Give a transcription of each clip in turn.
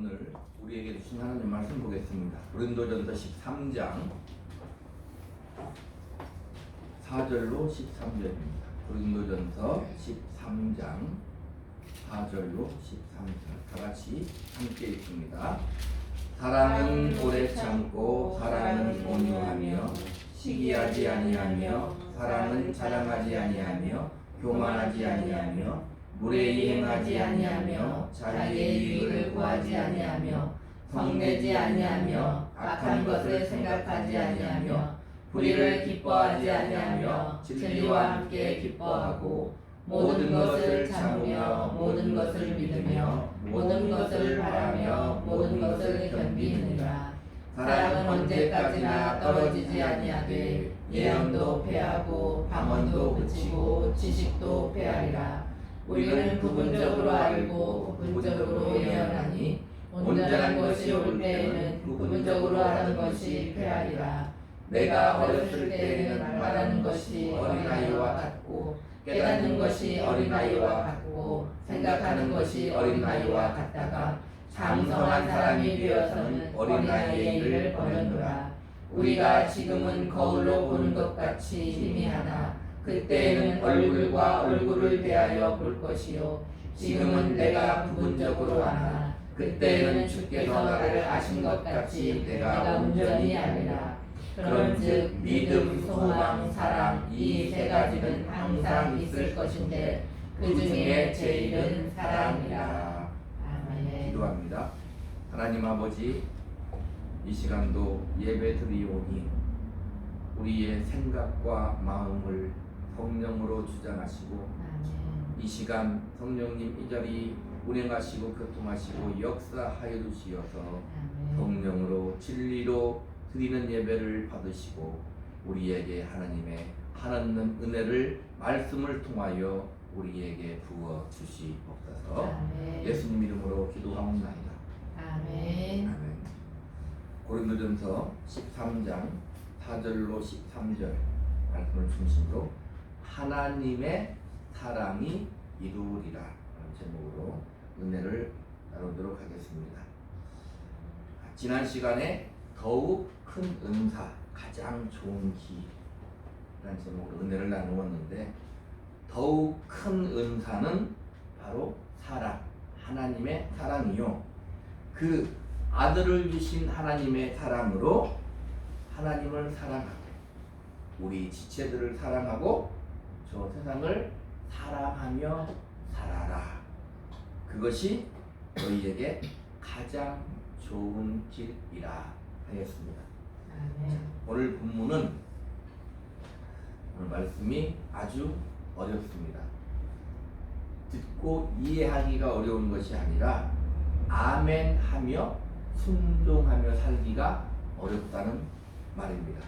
오늘 우리에게 주신 하나님 말씀 보겠습니다. 고린도전서 13장 4절로 13절입니다. 고린도전서 13장 4절로 13절 다 같이 함께 읽습니다. 사랑은 오래 참고 사랑은 온유하며 시기하지 아니하며 사랑은 자랑하지 아니하며 교만하지 아니하며 무례히 행하지 아니하며 자기의 이익을 구하지 아니하며 성내지 아니하며 악한 것을 생각하지 아니하며 불의를 기뻐하지 아니하며 진리와 함께 기뻐하고 모든 것을 참으며 모든 것을 믿으며 모든 것을 바라며 모든 것을 견디느니라. 사랑은 언제까지나 떨어지지 아니하되 예언도 패하고 방언도 그치고 지식도 패하리라. 우리는 부분적으로 알고 부분적으로 예언하니 온전한 것이 올 때에는 부분적으로 하는 것이 패하리라. 내가 어렸을 때에는 말하는 것이 어린아이와 같고 깨닫는 것이 어린아이와 같고 생각하는 것이 어린아이와 같다가 장성한 사람이 되어서는 어린아이의 일을 버렸노라. 우리가 지금은 거울로 보는 것 같이 희미하나 그때에는 얼굴과 얼굴을 대하여 볼 것이요 지금은 내가 부분적으로 아나 그때에는 주께서 나를 아신 것 같이 내가 온전히 아니라. 그런즉 믿음, 소망, 사랑 이 세 가지는 항상 있을 것인데 그 중에 제일은 사랑이라. 아멘. 기도합니다. 하나님 아버지, 이 시간도 예배 드리오니 우리의 생각과 마음을 성령으로 주장하시고 이 시간 성령님 이 자리 운행하시고 교통하시고 역사하여 주시어서 성령으로 진리로 드리는 예배를 받으시고 우리에게 하나님의 하나님 은혜를 말씀을 통하여 우리에게 부어 주시옵소서. 예수님 이름으로 기도하옵나이다. 아멘. 아멘. 고린도전서 13장 4절로 13절 말씀을 중심으로 하나님의 사랑이 이루리라 라는 제목으로 은혜를 나누도록 하겠습니다. 지난 시간에 더욱 큰 은사, 가장 좋은 기라는 제목으로 은혜를 나누었는데 더욱 큰 은사는 바로 사랑, 하나님의 사랑이요. 그 아들을 주신 하나님의 사랑으로 하나님을 사랑하고 우리 지체들을 사랑하고 저 세상을 사랑하며 살아라. 그것이 너희에게 가장 좋은 길이라 하였습니다. 오늘 본문은 오늘 말씀이 아주 어렵습니다. 듣고 이해하기가 어려운 것이 아니라 아멘하며 순종하며 살기가 어렵다는 말입니다.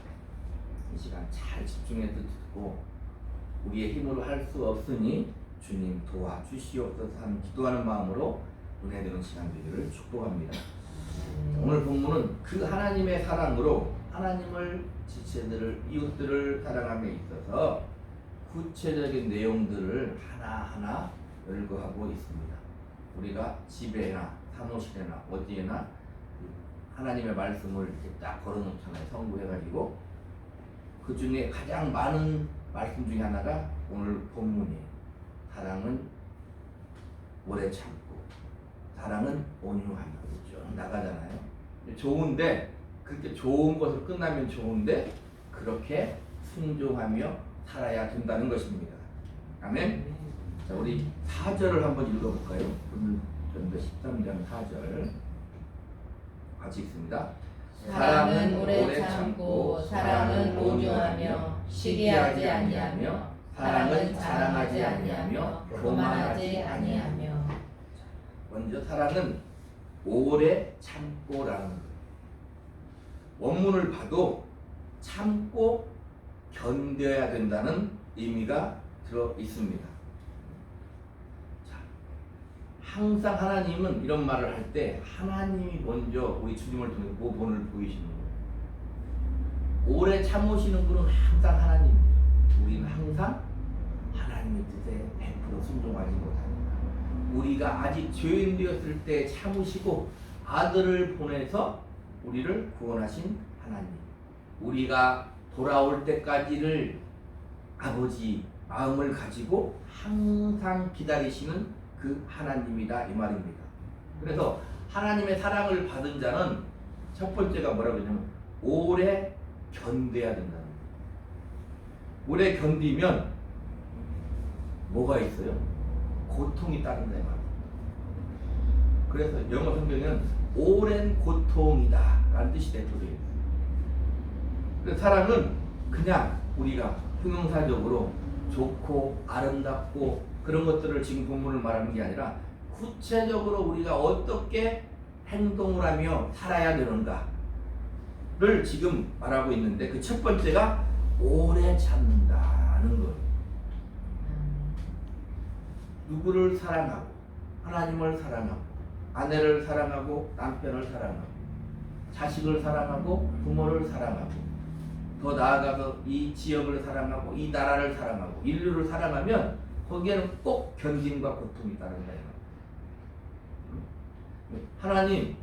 이 시간 잘 집중해서 듣고 우리의 힘으로 할 수 없으니 주님 도와주시옵소서 하는 기도하는 마음으로 은혜되는 시간 되기를 축복합니다. 오늘 본문은 그 하나님의 사랑으로 하나님을 지체들을 이웃들을 사랑함에 있어서 구체적인 내용들을 하나하나 열거하고 있습니다. 우리가 집에나 사무실에나 어디에나 하나님의 말씀을 이렇게 딱 걸어놓잖아요. 성구해가지고 그 중에 가장 많은 말씀 중에 하나가 오늘 본문이에요. 사랑은 오래 참고 사랑은 온유하며 쭉 나가잖아요. 좋은데 그렇게 좋은 것으로 끝나면 좋은데 그렇게 순종하며 살아야 된다는 것입니다. 아멘. 자, 우리 4절을 한번 읽어볼까요? 고린도전서 13장 4절 같이 읽습니다. 사랑은 오래 참고 사랑은 온유하며 시기하지 아니하며 사랑은 자랑하지 아니하며 교만하지 아니하며. 먼저 사랑은 오래 참고라는 거예요. 원문을 봐도 참고 견뎌야 된다는 의미가 들어 있습니다. 자, 항상 하나님은 이런 말을 할 때 하나님이 먼저 우리 주님을 통해 모본을 보이시는 거예요. 오래 참으시는 분은 항상 하나님이에요. 우리는 항상 하나님의 뜻에 100% 순종하지 못합니다. 우리가 아직 죄인 되었을 때 참으시고 아들을 보내서 우리를 구원하신 하나님, 우리가 돌아올 때까지를 아버지 마음을 가지고 항상 기다리시는 그 하나님이다 이 말입니다. 그래서 하나님의 사랑을 받은 자는 첫 번째가 뭐라고 했냐면 오래 견뎌야 된다는 거예요. 오래 견디면 뭐가 있어요? 고통이 따른다 이 말이에요. 그래서 영어 성경에는 오랜 고통이다 라는 뜻이 대표되어 있어요. 그래서 사랑은 그냥 우리가 형용사적으로 좋고 아름답고 그런 것들을 지금 본문을 말하는 게 아니라 구체적으로 우리가 어떻게 행동을 하며 살아야 되는가를 지금 말하고 있는데 그 첫 번째가 오래 참는다는 거예요. 누구를 사랑하고 하나님을 사랑하고 아내를 사랑하고 남편을 사랑하고 자식을 사랑하고 부모를 사랑하고 더 나아가서 이 지역을 사랑하고 이 나라를 사랑하고 인류를 사랑하면 거기에는 꼭 견딤과 고통이 따른다. 하나님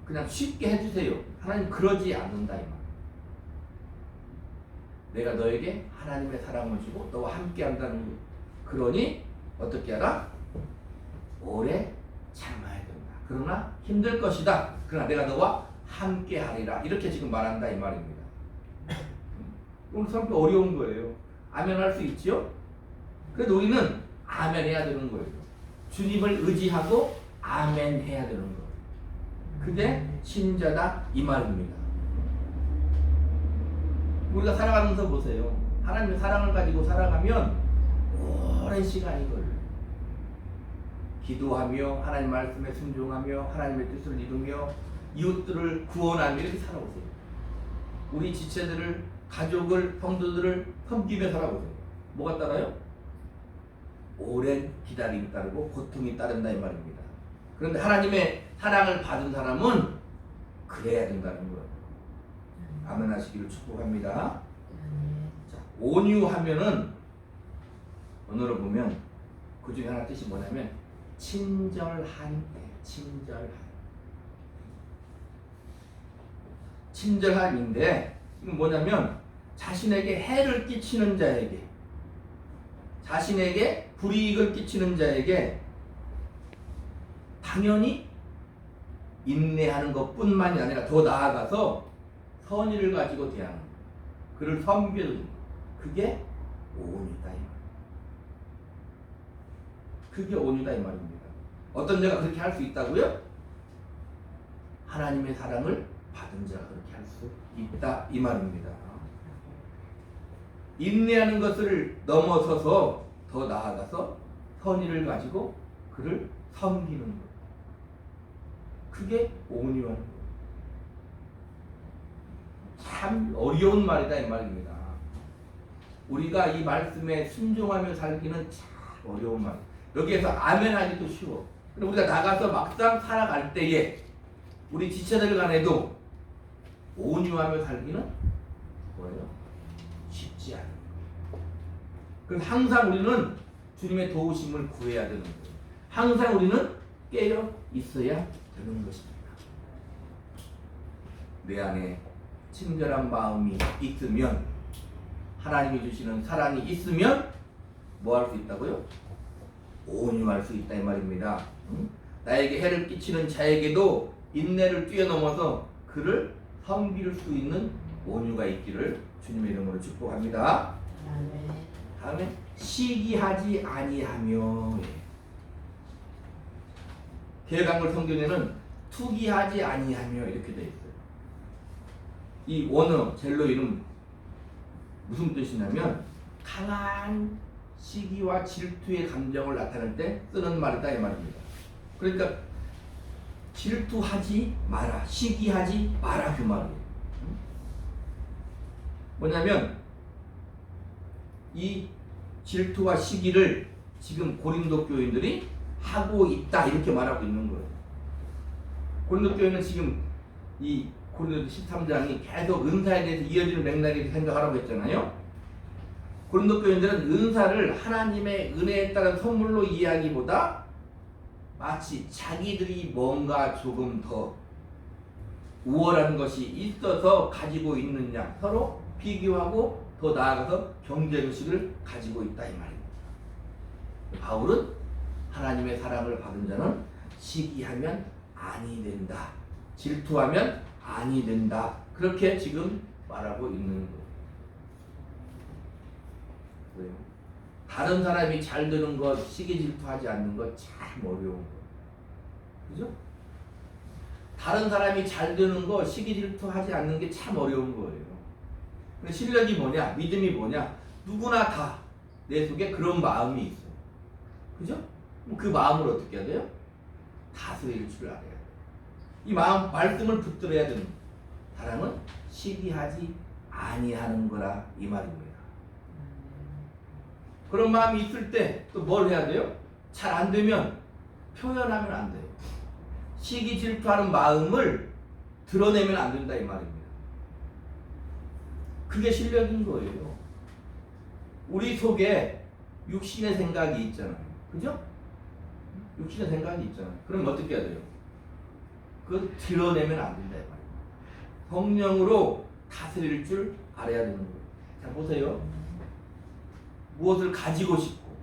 그냥 쉽게 해주세요. 하나님 그러지 않는다 이 말. 내가 너에게 하나님의 사랑을 주고 너와 함께 한다는 거. 그러니 어떻게 하라? 오래 참아야 된다. 그러나 힘들 것이다. 그러나 내가 너와 함께 하리라. 이렇게 지금 말한다 이 말입니다. 오늘 성격 어려운 거예요. 아멘 할 수 있지요? 그래도 우리는 아멘 해야 되는 거예요. 주님을 의지하고 아멘 해야 되는 거예요. 그게 신자다 이 말입니다. 우리가 살아가면서 보세요. 하나님의 사랑을 가지고 살아가면 오랜 시간이 걸려요. 기도하며 하나님 말씀에 순종하며 하나님의 뜻을 이루며 이웃들을 구원하며 이렇게 살아오세요. 우리 지체들을 가족을 성도들을 섬기며 살아보세요. 뭐가 따라요? 오랜 기다림이 따르고 고통이 따른다 이 말입니다. 그런데 하나님의 사랑을 받은 사람은 그래야 된다는 거예요. 아멘 하시기를 축복합니다. 자, 온유하면은 언어로 보면 그 중에 하나 뜻이 뭐냐면 친절한 친절함인데 이건 뭐냐면 자신에게 해를 끼치는 자에게 자신에게 불이익을 끼치는 자에게 당연히 인내하는 것뿐만이 아니라 더 나아가서 선의를 가지고 대하는 그를 섬기는 그게 온유다 이 말. 그게 온유다 이 말입니다. 어떤 자가 그렇게 할 수 있다고요? 하나님의 사랑을 받은 자가 그렇게 할 수 있다 이 말입니다. 인내하는 것을 넘어서서 더 나아가서 선의를 가지고 그를 섬기는 것. 그게 온유한 것. 참 어려운 말이다 이 말입니다. 우리가 이 말씀에 순종하며 살기는 참 어려운 말. 여기에서 아멘 하기도 쉬워. 근데 우리가 나가서 막상 살아갈 때에 우리 지체들 간에도 온유하며 살기는 뭐예요? 쉽지 않아요. 그래서 항상 우리는 주님의 도우심을 구해야 되는 거예요. 항상 우리는 깨어 있어야 되는 것입니다. 내 안에 친절한 마음이 있으면 하나님이 주시는 사랑이 있으면 뭐 할 수 있다고요? 온유할 수 있다 이 말입니다. 나에게 해를 끼치는 자에게도 인내를 뛰어넘어서 그를 섬길 수 있는 온유가 있기를 주님의 이름으로 축복합니다. 다음에 시기하지 아니하며. 개혁한글 성경에는 투기하지 아니하며 이렇게 되어 있어요. 이 원어 젤로이는 무슨 뜻이냐면 강한 시기와 질투의 감정을 나타낼 때 쓰는 말이다 이 말입니다. 그러니까 질투하지 마라, 시기하지 마라 그 말이에요. 뭐냐면 이 질투와 시기를 지금 고린도 교인들이 하고 있다 이렇게 말하고 있는 거예요. 고린도 교인은 지금 이 고린도 13장이 계속 은사에 대해서 이어지는 맥락에서 생각하라고 했잖아요. 고린도 교인들은 은사를 하나님의 은혜에 따른 선물로 이해하기보다 마치 자기들이 뭔가 조금 더 우월한 것이 있어서 가지고 있느냐 서로 비교하고 더 나아가서 경쟁의식을 가지고 있다 이 말입니다. 바울은 하나님의 사랑을 받은 자는 시기하면 아니 된다, 질투하면 아니 된다, 그렇게 지금 말하고 있는 거예요. 왜요? 다른 사람이 잘 되는 것, 시기 질투하지 않는 것 참 어려운 거예요. 그죠? 다른 사람이 잘 되는 거 시기 질투하지 않는 게 참 어려운 거예요. 근데 실력이 뭐냐? 믿음이 뭐냐? 누구나 다 내 속에 그런 마음이 있어. 그죠? 그 마음을 어떻게 해야 돼요? 다스릴 줄 알아야 돼요. 이 마음, 말씀을 붙들어야 되는 거예요. 사랑은 시기하지 아니하는 거라 이 말입니다. 그런 마음이 있을 때 또 뭘 해야 돼요? 잘 안 되면 표현하면 안 돼요. 시기 질투하는 마음을 드러내면 안 된다 이 말입니다. 그게 실력인 거예요. 우리 속에 육신의 생각이 있잖아요. 그죠? 육신의 생각이 있잖아요. 그럼 어떻게 해야 돼요? 그걸 드러내면 안 된다 이 말이에요. 성령으로 다스릴 줄 알아야 되는 거예요. 자 보세요. 무엇을 가지고 싶고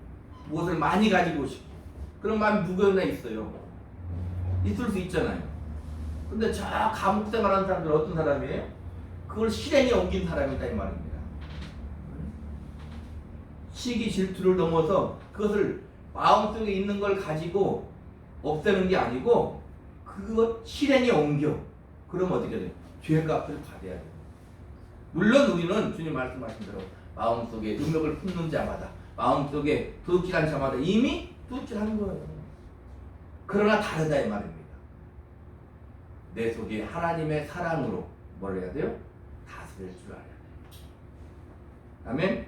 무엇을 많이 가지고 싶고 그런 마음이 누구나 있어요. 있을 수 있잖아요. 근데 저 감옥 생활하는 사람들은 어떤 사람이에요? 그걸 실행에 옮긴 사람이다 이 말입니다. 시기 질투를 넘어서 그것을 마음속에 있는 걸 가지고 없애는 게 아니고 그것 실행에 옮겨. 그러면 어떻게 돼요? 죄값을 받아야 돼요. 물론 우리는 주님 말씀하신 대로 마음속에 능력을 품는 자마다, 마음속에 도둑질한 자마다 이미 도둑질한 거예요. 그러나 다르다 이 말입니다. 내 속에 하나님의 사랑으로 뭘 해야 돼요? 다스릴 줄 알아야 돼요. 아멘?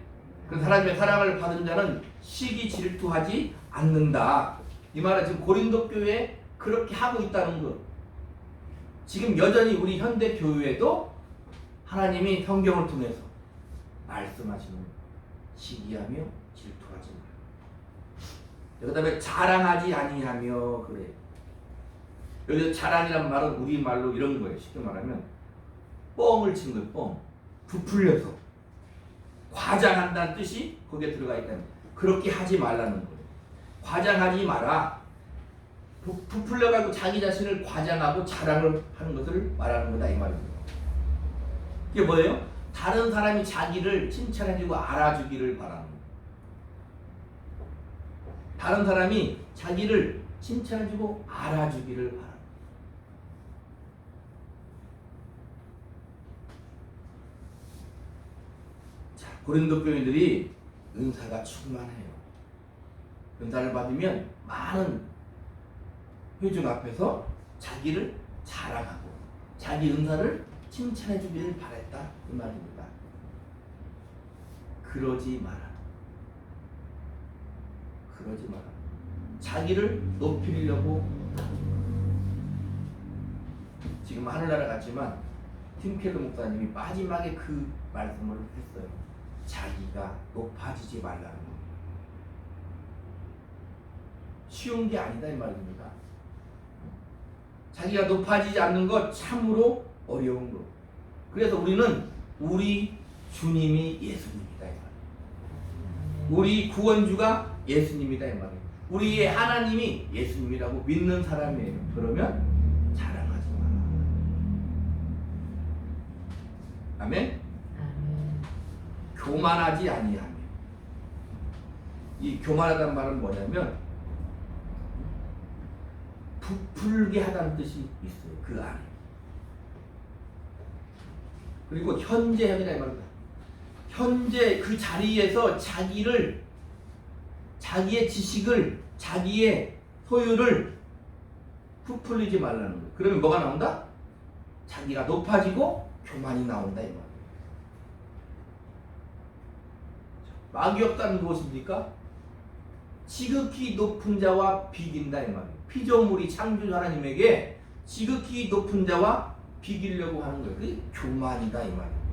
그 하나님의 사랑을 받은 자는 시기 질투하지 않는다. 이 말은 지금 고린도 교회에 그렇게 하고 있다는 것. 지금 여전히 우리 현대 교회에도 하나님이 성경을 통해서 말씀하시는 시기하며 질투하지 마. 그 다음에 자랑하지 아니하며 그래. 여기서 자랑이란 말은 우리 말로 이런 거예요. 쉽게 말하면 뻥을 친 거예요. 뻥. 부풀려서 과장한다는 뜻이 거기에 들어가 있다는. 그렇게 하지 말라는 거예요. 과장하지 마라. 부풀려가지고 자기 자신을 과장하고 자랑을 하는 것을 말하는 거다 이 말입니다. 이게 뭐예요? 다른 사람이 자기를 칭찬해주고 알아주기를 바라는 거예요. 다른 사람이 자기를 칭찬해주고 알아주기를 바라는 거예요. 자, 고린도 교인들이 은사가 충만해요. 은사를 받으면 많은 회중 앞에서 자기를 자랑하고 자기 은사를 칭찬해 주기를 바랬다 이 말입니다. 그러지 마라. 그러지 마라. 자기를 높이려고 지금 하늘나라 같지만 팀켈러 목사님이 마지막에 그 말씀을 했어요. 자기가 높아지지 말라는 겁니다. 쉬운 게 아니다 이 말입니다. 자기가 높아지지 않는 것 참으로 어려운 것. 그래서 우리는 우리 주님이 예수님이다 이 말이에요. 우리 구원주가 예수님이다 이 말이에요. 우리의 하나님이 예수님이라고 믿는 사람이에요. 그러면 자랑하지 마라. 아멘? 교만하지 아니하며. 이 교만하다는 말은 뭐냐면 부풀게 하다는 뜻이 있어요. 그 안에. 그리고 현재형이다 이 말입니다. 현재 그 자리에서 자기를, 자기의 지식을, 자기의 소유를 부풀리지 말라는 거예요. 그러면 뭐가 나온다? 자기가 높아지고 교만이 나온다 이 말이에요. 마귀역사는 무엇입니까? 지극히 높은 자와 비긴다 이 말이에요. 피조물이 창조주 하나님에게 지극히 높은 자와 비기려고 하는 거예요. 그게 교만이다 이 말이에요.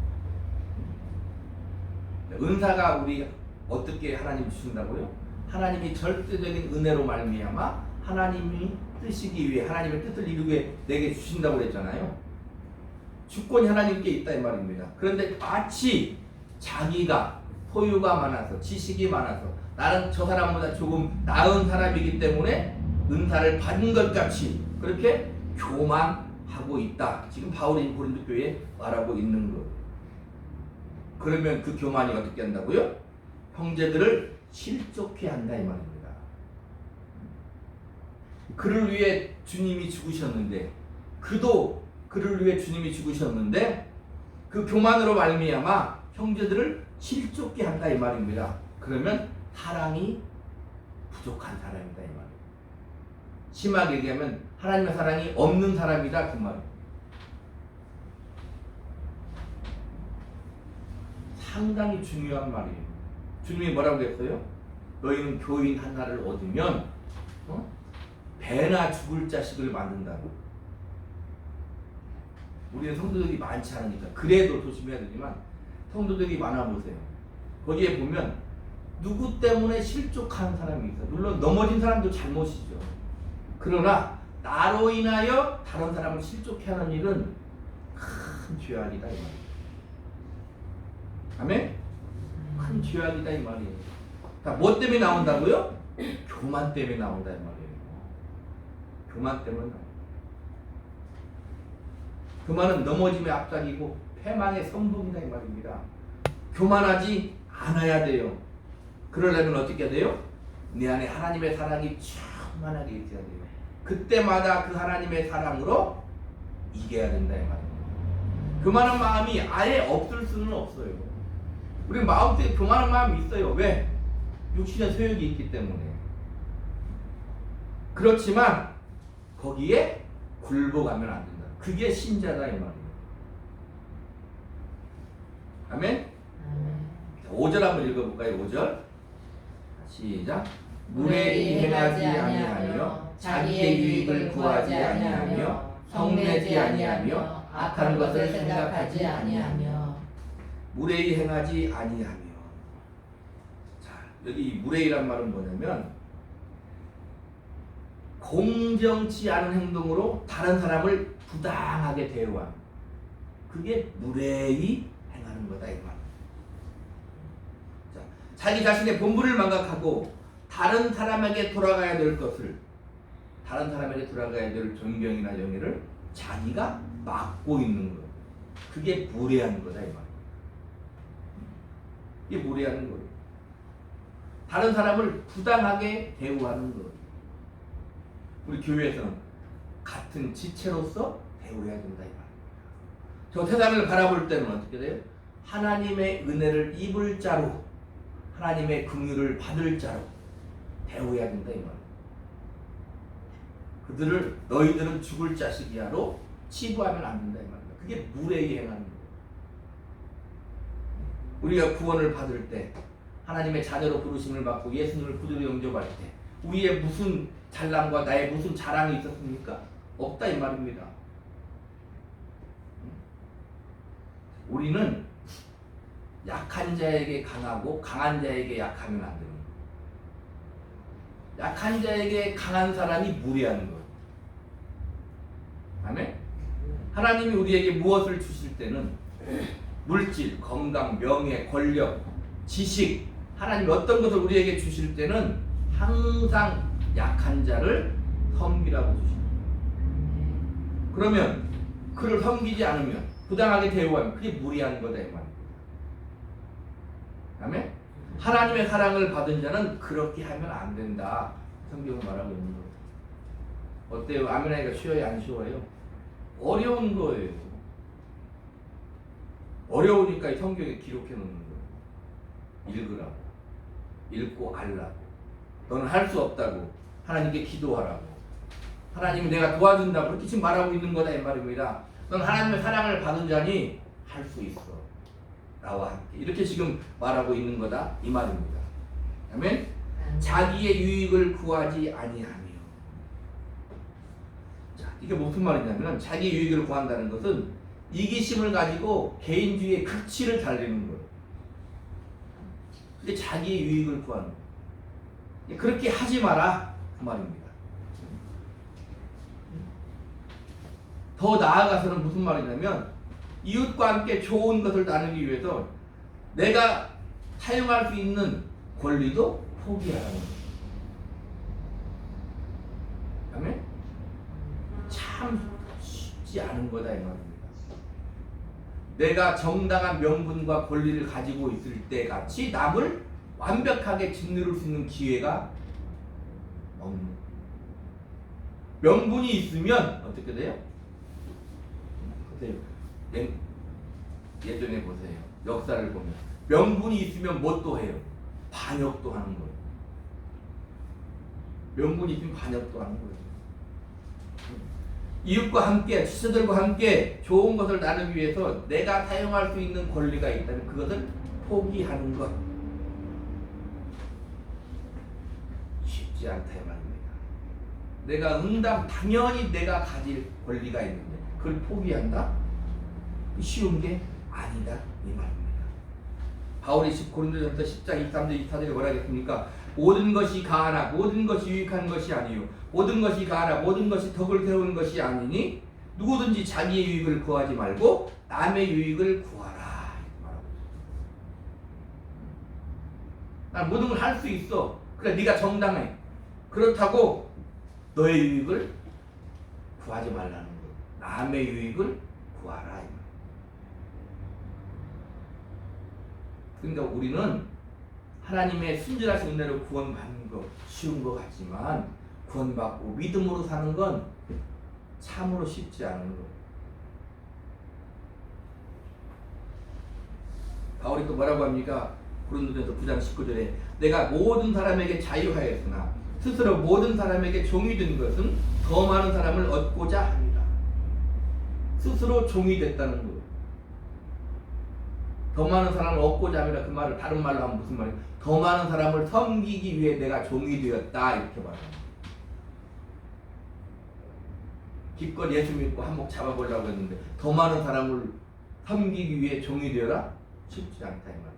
은사가 우리 어떻게 하나님이 주신다고요? 하나님이 절대적인 은혜로 말미암아 하나님이 뜻이기 위해 하나님의 뜻을 이루기 위해 내게 주신다고 그랬잖아요. 주권이 하나님께 있다 이 말입니다. 그런데 마치 자기가 소유가 많아서 지식이 많아서 나는 저 사람보다 조금 나은 사람이기 때문에 은사를 받은 것 같이 그렇게 교만하고 있다. 지금 바울이 고린도 교회에 말하고 있는 거예요. 그러면 그 교만이 어떻게 한다고요? 형제들을 실족해 한다 이 말입니다. 그를 위해 주님이 죽으셨는데 그도 그를 위해 주님이 죽으셨는데 그 교만으로 말미암아 형제들을 실족해 한다 이 말입니다. 그러면 사랑이 부족한 사람이다 이 말이에요. 심하게 얘기하면 하나님의 사랑이 없는 사람이다 그 말이에요. 상당히 중요한 말이에요. 주님이 뭐라고 했어요? 너희는 교인 하나를 얻으면 배나 죽을 자식을 만든다고. 우리는 성도들이 많지 않으니까 그래도 조심해야 되지만 성도들이 많아 보세요. 거기에 보면 누구 때문에 실족한 사람이 있어요. 물론 넘어진 사람도 잘못이죠. 그러나 나로 인하여 다른 사람을 실족해 하는 일은 큰 죄악이다 이 말이에요. 아멘? 큰 죄악이다 이 말이에요. 자, 뭐 때문에 나온다고요? 교만 때문에 나온다 이 말이에요. 교만 때문에 나온다. 교만은 넘어짐의 앞장이고 패망의 선봉이다 이 말입니다. 교만하지 않아야 돼요. 그러려면 어떻게 해야 돼요? 내 안에 하나님의 사랑이 충만하게 있어야 돼요. 그때마다 그 하나님의 사랑으로 이겨야 된다 이 말입니다. 교만한 마음이 아예 없을 수는 없어요. 우리 마음속에 교만한 마음이 있어요. 왜? 육신의 소욕이 있기 때문에. 그렇지만 거기에 굴복하면 안 된다. 그게 신자다 이 말이에요. 아멘? 5절 한번 읽어볼까요? 5절 시작. 무례히 행하지 아니하며 자기의 유익을 구하지 아니하며 성내지 아니하며 악한 것을 생각하지 아니하며. 무례히 행하지 아니하며. 자, 여기 무례히란 말은 뭐냐면 공정치 않은 행동으로 다른 사람을 부당하게 대우함. 그게 무례히 행하는 거다 이 말. 자, 자기 자신의 본분을 망각하고 다른 사람에게 돌아가야 될 것을, 다른 사람에게 돌아가야 될 존경이나 영예를 자기가 막고 있는 거. 그게 무례한 거다 이 말. 이게 무례하는 거예요. 다른 사람을 부당하게 대우하는 거. 우리 교회에서는 같은 지체로서 대우해야 된다 이 말입니다. 저 세상을 바라볼 때는 어떻게 돼요? 하나님의 은혜를 입을 자로, 하나님의 긍휼을 받을 자로 대우해야 된다 이 말입니다. 그들을 너희들은 죽을 자식이야로 치부하면 안 된다 이 말입니다. 그게 무례히 행하는 거예요. 우리가 구원을 받을 때 하나님의 자녀로 부르심을 받고 예수님을 구주로 영접할 때 우리의 무슨 잘남과 나의 무슨 자랑이 있었습니까? 없다 이 말입니다. 우리는 약한 자에게 강하고 강한 자에게 약하면 안 됩니다. 약한 자에게 강한 사람이 무례하는 거예요. 아멘? 하나님이 우리에게 무엇을 주실 때는 물질, 건강, 명예, 권력, 지식, 하나님이 어떤 것을 우리에게 주실 때는 항상 약한 자를 섬기라고 주십니다. 그러면 그를 섬기지 않으면, 부당하게 대우하면 그게 무리한 거다 이 말입니다. 아멘? 하나님의 사랑을 받은 자는 그렇게 하면 안 된다. 성경은 말하고 있는 거예요. 어때요? 아멘하기가 쉬워요? 안 쉬워요? 어려운 거예요. 어려우니까 이 성경에 기록해 놓는 거예요. 읽으라고. 읽고 알라고. 너는 할 수 없다고. 하나님께 기도하라고. 하나님이 내가 도와준다고. 그렇게 지금 말하고 있는 거다 이 말입니다. 넌 하나님의 사랑을 받은 자니 할 수 있어. 나와 함께. 이렇게 지금 말하고 있는 거다 이 말입니다. 아멘? 자기의 유익을 구하지 아니하며. 자, 이게 무슨 말이냐면 자기 유익을 구한다는 것은 이기심을 가지고 개인주의의 극치를 달리는 거예요. 그게 자기의 유익을 구하는 거예요. 그렇게 하지 마라 그 말입니다. 더 나아가서는 무슨 말이냐면 이웃과 함께 좋은 것을 나누기 위해서 내가 사용할 수 있는 권리도 포기하라는 거예요. 아멘? 참 쉽지 않은 거다 이 말입니다. 내가 정당한 명분과 권리를 가지고 있을 때 같이 남을 완벽하게 짓누를 수 있는 기회가 없는 거예요. 명분이 있으면 어떻게 돼요? 보세요. 예전에 보세요. 역사를 보면 명분이 있으면 뭣도 해요? 반역도 하는 거예요. 명분이 있으면 반역도 하는 거예요. 이웃과 함께, 지체들과 함께 좋은 것을 나누기 위해서 내가 사용할 수 있는 권리가 있다면 그것을 포기하는 것 쉽지 않다 이 말입니다. 내가 응당 당연히 내가 가질 권리가 있는데 그걸 포기한다? 쉬운 게 아니다 이 말입니다. 바울이 고린도전서 10장 23절 24절에 뭐라 했습니까? 모든 것이 가하나 모든 것이 유익한 것이 아니요 모든 것이 가하나 모든 것이 덕을 세우는 것이 아니니 누구든지 자기의 유익을 구하지 말고 남의 유익을 구하라. 난 모든 걸 할 수 있어. 그래 네가 정당해. 그렇다고 너의 유익을 구하지 말라는 거. 남의 유익을 구하라. 그러니까 우리는 하나님의 순전하신 은혜로 구원받는 거 쉬운 것 같지만 구원받고 믿음으로 사는 건 참으로 쉽지 않은 거. 바울이 또 뭐라고 합니까? 고린도전서 9장 19절에 내가 모든 사람에게 자유하였으나 스스로 모든 사람에게 종이 된 것은 더 많은 사람을 얻고자 합니다. 스스로 종이 됐다는 거예요. 더 많은 사람을 얻고자 합니다. 그 말을 다른 말로 하면 무슨 말이에요? 더 많은 사람을 섬기기 위해 내가 종이 되었다 이렇게 말합니다. 기껏 예수 믿고 한몫 잡아보려고 했는데 더 많은 사람을 섬기기 위해 종이 되어라? 쉽지 않다 이 말이에요.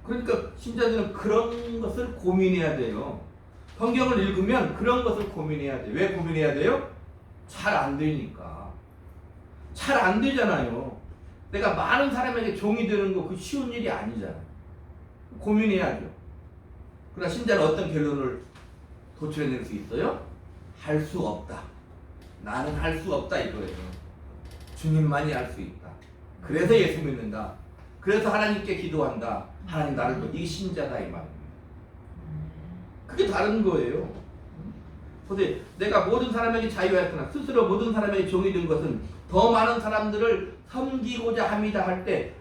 그러니까 신자들은 그런 것을 고민해야 돼요. 성경을 읽으면 그런 것을 고민해야 돼요. 왜 고민해야 돼요? 잘 안 되니까. 잘 안 되잖아요. 내가 많은 사람에게 종이 되는 거 그 쉬운 일이 아니잖아요. 고민해야죠. 그러나 신자는 어떤 결론을 도출해낼 수 있어요? 할 수 없다. 나는 할 수 없다 이거예요. 주님만이 할 수 있다. 그래서 예수 믿는다. 그래서 하나님께 기도한다. 하나님 나를 또 이게 신자다 이 말입니다. 그게 다른 거예요. 근데 내가 모든 사람에게 자유하였으나 스스로 모든 사람에게 종이 된 것은 더 많은 사람들을 섬기고자 합니다 할 때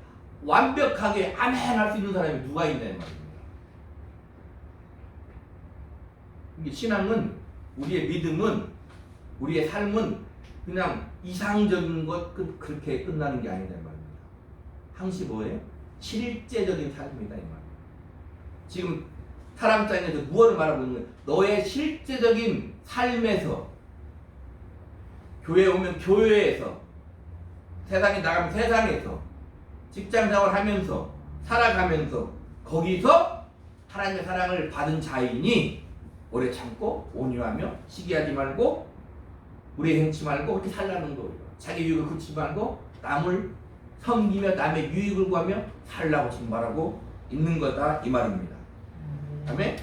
완벽하게 아멘 할 수 있는 사람이 누가 있냐 이 말입니다. 이게 신앙은 우리의 믿음은 우리의 삶은 그냥 이상적인 것 그렇게 끝나는 게 아니다 이 말입니다. 항시 뭐예요? 실제적인 삶이다 이 말입니다. 지금 사람 입장에서 무엇을 말하고 있는 거예요? 너의 실제적인 삶에서 교회에 오면 교회에서 세상에 나가면 세상에서 직장생활 하면서 살아가면서 거기서 하나님의 사랑을 받은 자이니 오래 참고 온유하며 시기하지 말고 우리 행치 말고 그렇게 살라는 거예요. 자기 유익을 그치지 말고 남을 섬기며 남의 유익을 구하며 살라고 지금 말하고 있는 거다 이 말입니다. 아멘?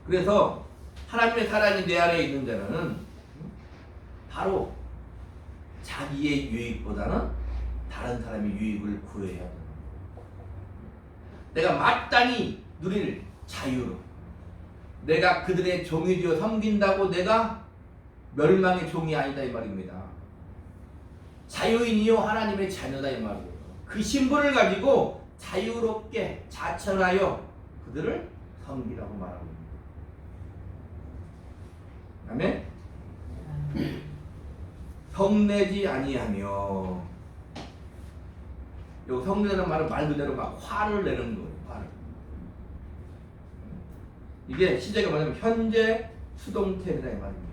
그래서 하나님의 사랑이 내 안에 있는 자는 바로 자기의 유익보다는 다른 사람의 유익을 구해야 합니다. 내가 마땅히 누릴 자유로 내가 그들의 종이 되어 섬긴다고 내가 멸망의 종이 아니다 이 말입니다. 자유인이요 하나님의 자녀다 이 말이에요. 그 신분을 가지고 자유롭게 자천하여 그들을 섬기라고 말하고 있습니다. 아멘? 성내지 아니하며 요 성내라는 말은 말 그대로 막 화를 내는 거예요. 화를. 이게 시제가 뭐냐면 현재 수동태이다 이 말입니다.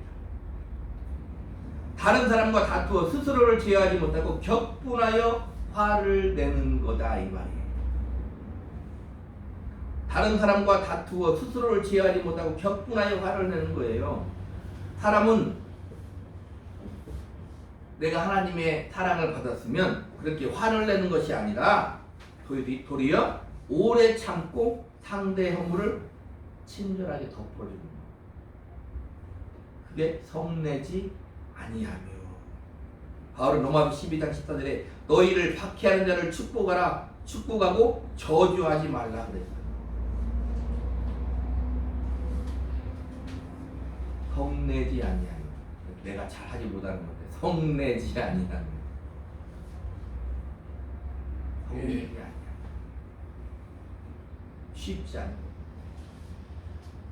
다른 사람과 다투어 스스로를 제어하지 못하고 격분하여 화를 내는 거다 이 말이에요. 다른 사람과 다투어 스스로를 제어하지 못하고 격분하여 화를 내는 거예요. 사람은 내가 하나님의 사랑을 받았으면 그렇게 화를 내는 것이 아니라 도리어 오래 참고 상대의 허물을 친절하게 덮어주는 것. 그게 성내지 아니하며. 바울은 로마서 12장 14절에 너희를 박해하는 자를 축복하고 저주하지 말라 그랬어요. 성내지 아니하며. 내가 잘하지 못하는 건데 성내지 아니하며. 성내지 아니하며. 쉽지 않아.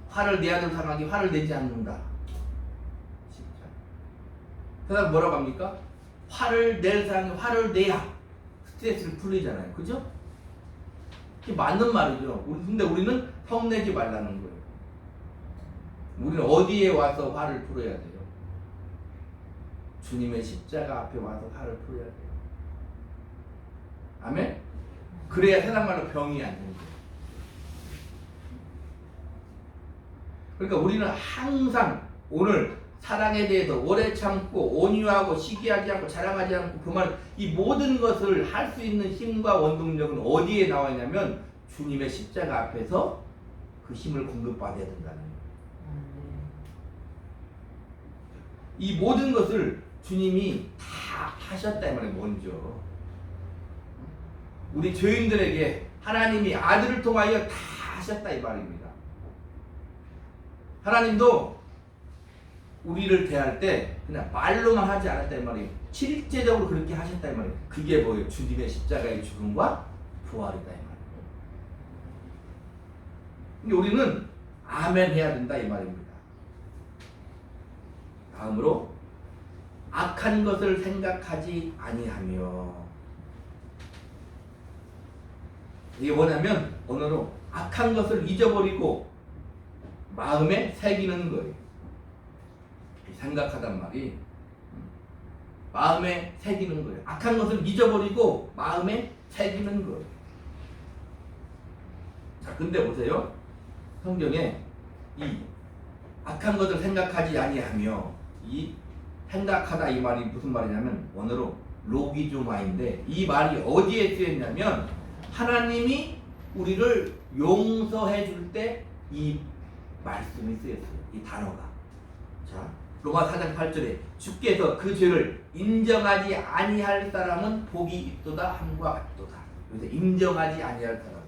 화를 내야 될 사람이 화를 내지 않는다. 쉽지 않아. 그다음 뭐라고 합니까? 화를 낼 사람이 화를 내야 스트레스를 풀리잖아요. 그죠? 그게 맞는 말이죠. 근데 우리는 성내지 말라는 거예요. 우리는 어디에 와서 화를 풀어야 돼요? 주님의 십자가 앞에 와서 화를 풀어야 돼요. 아멘? 그래야 세상말로 병이 안 되는 거예요. 그러니까 우리는 항상 오늘 사랑에 대해서 오래 참고 온유하고 시기하지 않고 자랑하지 않고 그만 이 모든 것을 할 수 있는 힘과 원동력은 어디에 나와 있냐면 주님의 십자가 앞에서 그 힘을 공급받아야 된다는 거예요. 이 모든 것을 주님이 다 하셨다 이 말이에요. 먼저 우리 죄인들에게 하나님이 아들을 통하여 다 하셨다 이 말입니다. 하나님도 우리를 대할 때 그냥 말로만 하지 않았다 이 말이에요. 실제적으로 그렇게 하셨다 이 말이에요. 그게 뭐예요? 주님의 십자가의 죽음과 부활이다 이 말이에요. 근데 우리는 아멘 해야 된다 이 말입니다. 다음으로 악한 것을 생각하지 아니하며. 이게 뭐냐면 오늘은 악한 것을 잊어버리고 마음에 새기는 거예요. 생각하단 말이 마음에 새기는 거예요. 악한 것을 잊어버리고 마음에 새기는 거예요. 자, 근데 보세요. 성경에 이 악한 것을 생각하지 아니하며, 이 생각하다 이 말이 무슨 말이냐면 원어로 로기조마인데, 이 말이 어디에 쓰였냐면 하나님이 우리를 용서해 줄 때 이 말씀이 쓰였어요. 이 단어가. 자, 로마 4장 8절에 주께서 그 죄를 인정하지 아니할 사람은 복이 있도다 함과 같도다. 그래서 인정하지 아니할 사람.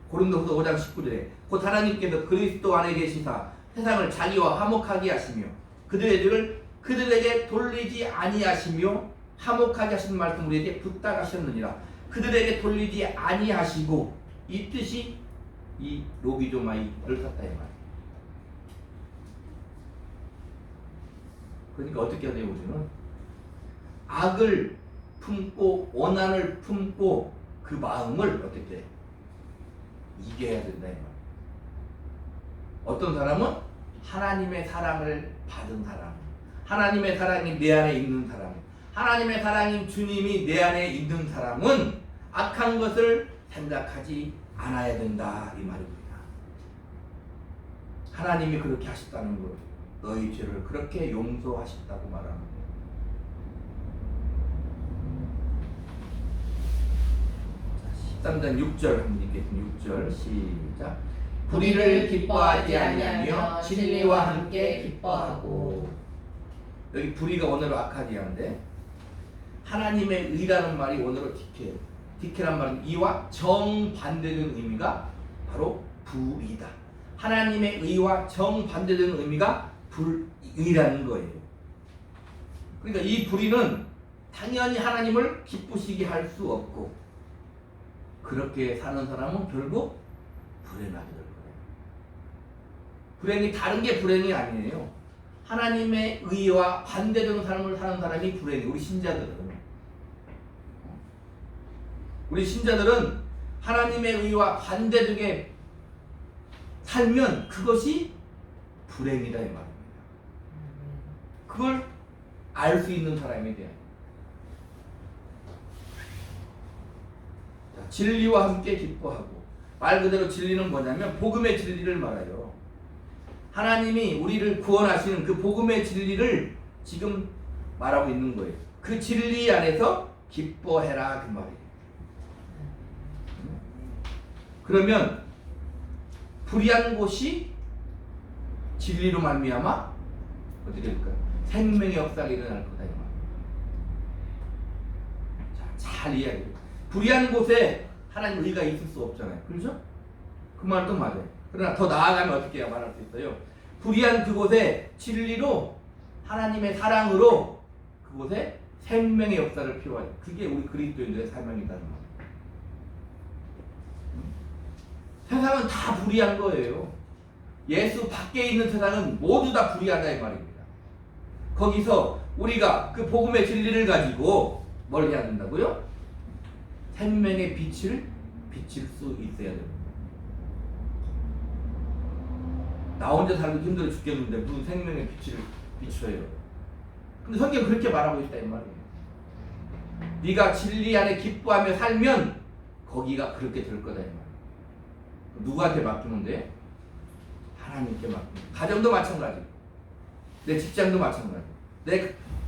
고린도후서 5장 19절에 곧 하나님께서 그리스도 안에 계시사 세상을 자기와 화목하게 하시며 그들의 죄를 그들에게 돌리지 아니하시며 화목하게 하시는 말씀 우리에게 부탁하셨느니라. 그들에게 돌리지 아니하시고, 이 뜻이 이 로기조마이를 썼다 이 말이에요. 그러니까 어떻게 해야 돼요? 우리는 악을 품고 원한을 품고 그 마음을 어떻게 해? 이겨야 된다 이 말이에요. 어떤 사람은 하나님의 사랑을 받은 사람, 하나님의 사랑이 내 안에 있는 사람, 하나님의 사랑인 주님이 내 안에 있는 사람은 악한 것을 생각하지 않아야 된다 이 말입니다. 하나님이 그렇게 하셨다는 것, 너희 죄를 그렇게 용서하셨다고 말하는 거예요. 13장 6절 한번 읽겠습니다. 6절 시작. 불의를 기뻐하지 아니하며 진리와 함께 기뻐하고. 여기 불의가 원어로 아카디아인데 하나님의 의라는 말이 원어로 디케. 디케란 말은 이와 정반대되는 의미가 바로 불의다. 하나님의 의와 정반대되는 의미가 불의라는 거예요. 그러니까 이 불의는 당연히 하나님을 기쁘시게 할 수 없고, 그렇게 사는 사람은 결국 불행하게 될 거예요. 불행이 다른 게 불행이 아니에요. 하나님의 의와 반대되는 삶을 사는 사람이 불행해요. 우리 신자들은 하나님의 의와 반대되게 살면 그것이 불행이다 이 말입니다. 그걸 알 수 있는 사람에 대한. 자, 진리와 함께 기뻐하고. 말 그대로 진리는 뭐냐면 복음의 진리를 말해요. 하나님이 우리를 구원하시는 그 복음의 진리를 지금 말하고 있는 거예요. 그 진리 안에서 기뻐해라 그 말이에요. 그러면 불의한 곳이 진리로 말미암아 어떻게 될까요? 생명의 역사가 일어날 거다 이 말. 잘 이해해요. 불의한 곳에 하나님 의가 있을 수 없잖아요. 그렇죠? 그 말도 맞아요. 그러나 더 나아가면 어떻게 말할 수 있어요? 불의한 그곳에 진리로 하나님의 사랑으로 그곳에 생명의 역사를 피워야 돼. 그게 우리 그리스도인들의 사명이라는 거예요. 세상은 다 불의한 거예요. 예수 밖에 있는 세상은 모두 다 불의하다 이 말입니다. 거기서 우리가 그 복음의 진리를 가지고 뭘 해야 된다고요? 생명의 빛을 비칠 수 있어야 됩니다. 나 혼자 살고 힘들어 죽겠는데 무슨 생명의 빛을 비춰요. 근데 성경은 그렇게 말하고 있다 이 말이에요. 네가 진리 안에 기뻐하며 살면 거기가 그렇게 될 거다 이 말이에요. 누구한테 맡기면 돼? 하나님께 맡기면. 가정도 마찬가지. 내 직장도 마찬가지.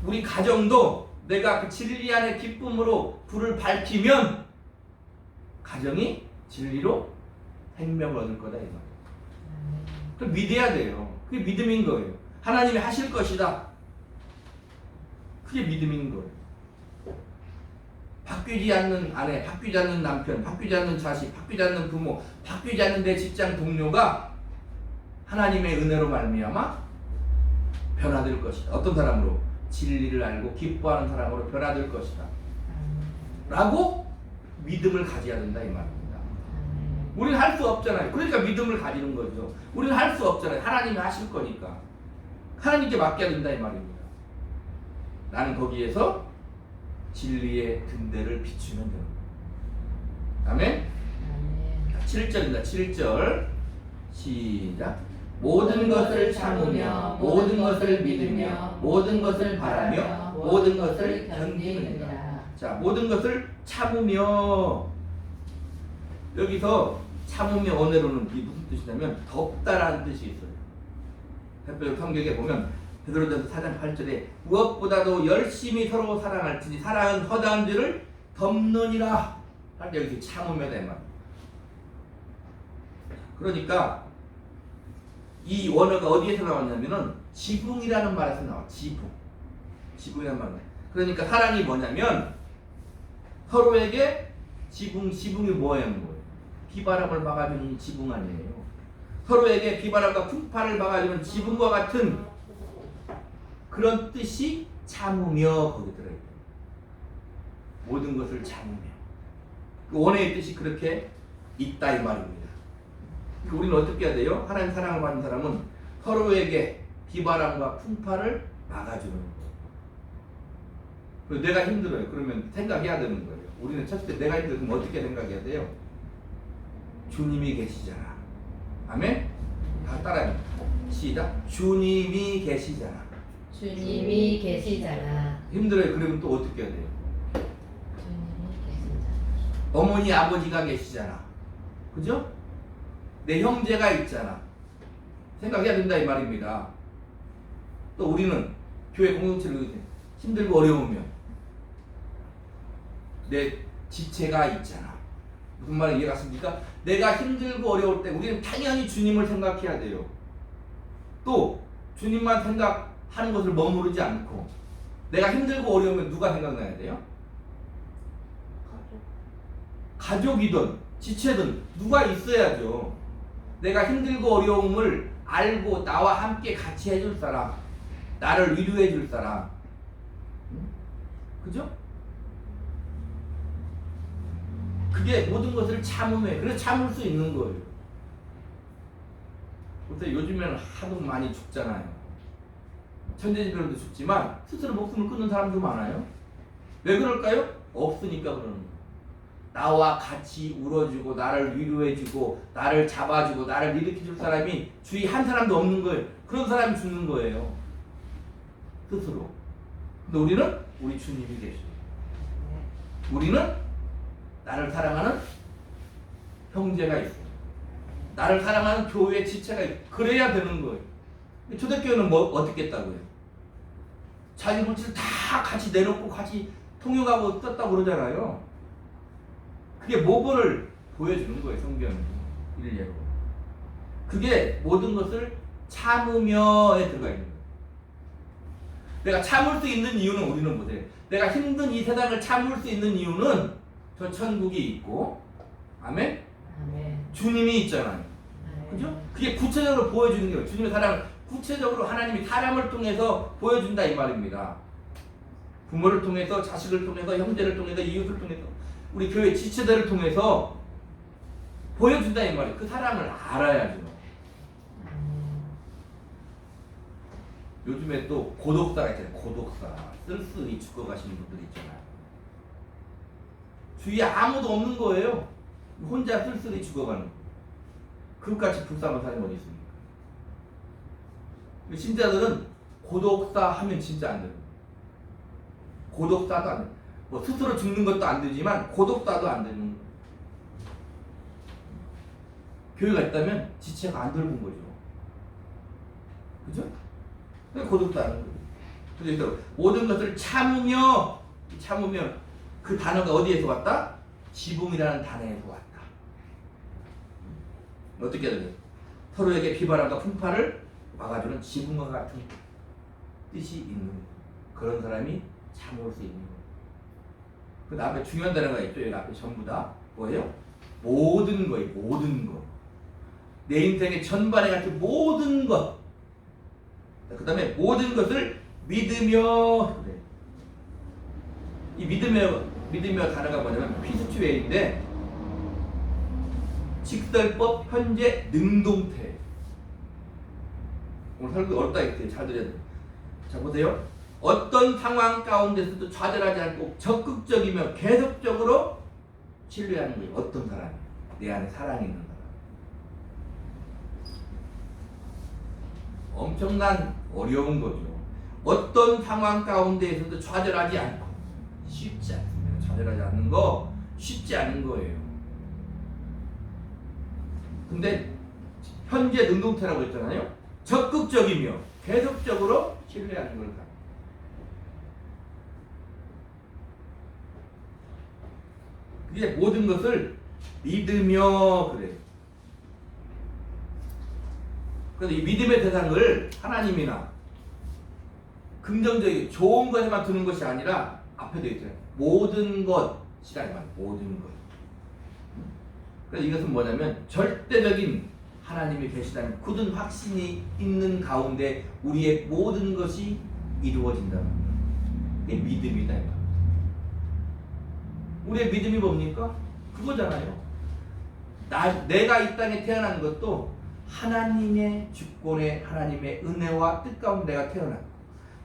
우리 가정도 내가 그 진리 안에 기쁨으로 불을 밝히면 가정이 진리로 생명을 얻을 거다 이 말이에요. 그걸 믿어야 돼요. 그게 믿음인 거예요. 하나님이 하실 것이다. 그게 믿음인 거예요. 바뀌지 않는 아내, 바뀌지 않는 남편, 바뀌지 않는 자식, 바뀌지 않는 부모, 바뀌지 않는 내 직장 동료가 하나님의 은혜로 말미암아 변화될 것이다. 어떤 사람으로? 진리를 알고 기뻐하는 사람으로 변화될 것이다. 라고 믿음을 가져야 된다 이 말입니다. 우리는 할 수 없잖아요. 그러니까 믿음을 가지는 거죠. 우리는 할 수 없잖아요. 하나님이 하실 거니까. 하나님께 맡겨야 된다 이 말입니다. 나는 거기에서 진리의 등대를 비추면 됩니다. 아멘? 7절입니다. 7절 시작. 모든 것을 참으며 모든 것을 믿으며 모든 것을 바라며 모든 것을 견디느니라. 자, 모든 것을 참으며, 여기서 참으며 언어로는 이게 무슨 뜻이냐면 덥다라는 뜻이 있어요. 특별히 성경에 보면 베드로전서 4장 8절에 무엇보다도 열심히 서로 사랑할지니 사랑은 허다한 죄를 덮느니라 할 때 여기서 참으며 대만. 그러니까 이 원어가 어디에서 나왔냐면은 지붕이라는 말에서 나와. 지붕이라는 말. 그러니까 사랑이 뭐냐면 서로에게 지붕이 뭐예요? 비바람을 막아주는 지붕 아니에요. 서로에게 비바람과 풍파를 막아주는 지붕과 같은 그런 뜻이 참으며 거기 들어있어요. 모든 것을 참으며. 그 원어의 뜻이 그렇게 있다 이 말입니다. 그러니까 우리는 어떻게 해야 돼요? 하나님 사랑을 받는 사람은 서로에게 비바람과 풍파를 막아주는 거예요. 그리고 내가 힘들어요. 그러면 생각해야 되는 거예요. 우리는 첫째 내가 힘들면 어떻게 생각해야 돼요? 주님이 계시잖아. 아멘? 다 따라해요. 시작. 주님이 계시잖아. 주님이 계시잖아. 힘들어요. 그러면 또 어떻게 해야 돼요? 주님이 계시잖아. 어머니 아버지가 계시잖아. 그죠? 내 형제가 있잖아. 생각해야 된다 이 말입니다. 또 우리는 교회 공동체를 힘들고 어려우면 내 지체가 있잖아. 무슨 말인지 이해가 갔습니까? 내가 힘들고 어려울 때 우리는 당연히 주님을 생각해야 돼요. 또 주님만 생각하는 것을 머무르지 않고 내가 힘들고 어려우면 누가 생각나야 돼요? 가족이든 지체든 누가 있어야죠. 내가 힘들고 어려움을 알고 나와 함께 같이 해줄 사람, 나를 위로해 줄 사람. 그죠? 그게 모든 것을 참음해. 그래서 참을 수 있는 거예요. 그래서 요즘에는 하도 많이 죽잖아요. 천재지변으로도 죽지만 스스로 목숨을 끊는 사람도 많아요. 왜 그럴까요? 없으니까 그러는 거예요. 나와 같이 울어주고 나를 위로해주고 나를 잡아주고 나를 일으켜줄 사람이 주위 한 사람도 없는 거예요. 그런 사람이 죽는 거예요. 스스로. 근데 우리는 우리 주님이 계셔요. 우리는 나를 사랑하는 형제가 있어요. 나를 사랑하는 교회 지체가 있어요. 그래야 되는 거예요. 초대교회는 뭐 어떻게 했다고요? 자기 물질을 다 같이 내놓고 같이 통용하고 떴다고 그러잖아요. 그게 모본을 보여주는 거예요. 성경은 일례로. 그게 모든 것을 참으며에 들어가 있는 거예요. 내가 참을 수 있는 이유는 우리는 보세요. 내가 힘든 이 세상을 참을 수 있는 이유는 저 천국이 있고, 아멘? 아멘. 주님이 있잖아요. 그죠? 그게 구체적으로 보여주는 거예요. 주님의 사랑을 구체적으로 하나님이 사람을 통해서 보여준다 이 말입니다. 부모를 통해서, 자식을 통해서, 형제를 통해서, 이웃을 통해서, 우리 교회 지체들을 통해서 보여준다 이 말이에요. 그 사랑을 알아야죠. 요즘에 또 고독사가 있잖아요. 고독사. 쓸쓸히 죽어가시는 분들이 있잖아요. 주위에 아무도 없는 거예요. 혼자 쓸쓸히 죽어가는. 그것같이 불쌍한 사람이 어디 있습니까? 신자들은 고독사 하면 진짜 안 돼요. 고독사도 안 돼. 뭐 스스로 죽는 것도 안 되지만 고독사도 안 되는 거예요. 교회가 있다면 지체가 안 돌본 거죠. 그죠? 고독도 하는 거예요. 그래서 모든 것을 참으며 그 단어가 어디에서 왔다? 지붕이라는 단어에서 왔다. 어떻게 해야 돼요? 서로에게 비바람과 풍파를 막아주는 지붕과 같은 뜻이 있는 그런 사람이 참을 수 있는 거예요. 그 앞에 중요한 단어가 있죠. 여기 앞에 전부 다 뭐예요? 모든 거예요. 모든 거. 내 인생의 전반에 같은 모든 것. 그 다음에 모든 것을 믿으며 그래. 이 믿으며 단어가 뭐냐면 피스튜웨이인데 직설법 현재 능동태. 오늘 설교 어렵다 했어요. 잘 들어야 돼요. 자 보세요. 어떤 상황 가운데서도 좌절하지 않고 적극적이며 계속적으로 신뢰하는 거예요. 어떤 사람이 내 안에 사랑이 있는 사람. 엄청난 어려운 거죠. 어떤 상황 가운데에서도 좌절하지 않고 쉽지 않습니다. 좌절하지 않는 거 쉽지 않은 거예요. 근데 현재 능동태라고 했잖아요. 적극적이며 계속적으로 신뢰하는 걸 가요. 이제 모든 것을 믿으며 그래요. 그래서 이 믿음의 대상을 하나님이나 긍정적인 좋은 것에만 두는 것이 아니라 앞에 되어 있잖아요. 모든 것이라 이 말, 모든 것. 그래서 이것은 뭐냐면 절대적인 하나님이 계시다는 굳은 확신이 있는 가운데 우리의 모든 것이 이루어진다는 거예요. 이게 믿음이다. 우리의 믿음이 뭡니까? 그거잖아요. 내가 이 땅에 태어난 것도 하나님의 주권에 하나님의 은혜와 뜻 가운데 내가 태어났고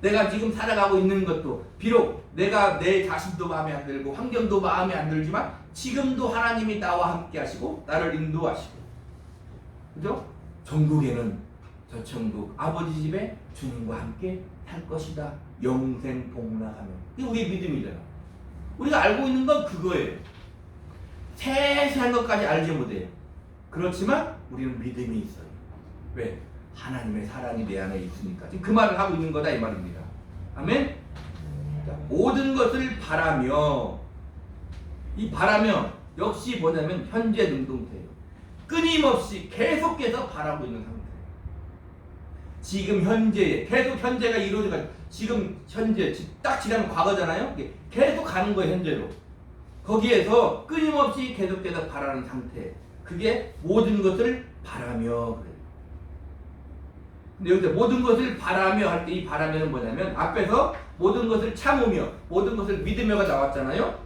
내가 지금 살아가고 있는 것도 비록 내가 내 자신도 마음에 안 들고 환경도 마음에 안 들지만 지금도 하나님이 나와 함께 하시고 나를 인도하시고 그죠? 전국에는 저 천국 아버지 집에 주님과 함께 살 것이다. 영생 복락하면 이게 우리의 믿음이잖아. 우리가 알고 있는 건 그거예요. 세세한 것까지 알지 못해요. 그렇지만 우리는 믿음이 있어요. 왜? 하나님의 사랑이 내 안에 있으니까. 지금 그 말을 하고 있는 거다 이 말입니다. 아멘? 자, 모든 것을 바라며 이 바라며 역시 뭐냐면 현재 능동태예요. 끊임없이 계속해서 바라고 있는 상태. 지금 현재에 계속 현재가 이루어져가지고 지금 현재 딱 지나면 과거잖아요. 계속 가는 거예요. 현재로. 거기에서 끊임없이 계속해서 바라는 상태. 그게 모든 것을 바라며 그래요. 근데 여기서 모든 것을 바라며 할 때 이 바라며는 뭐냐면 앞에서 모든 것을 참으며 모든 것을 믿으며가 나왔잖아요.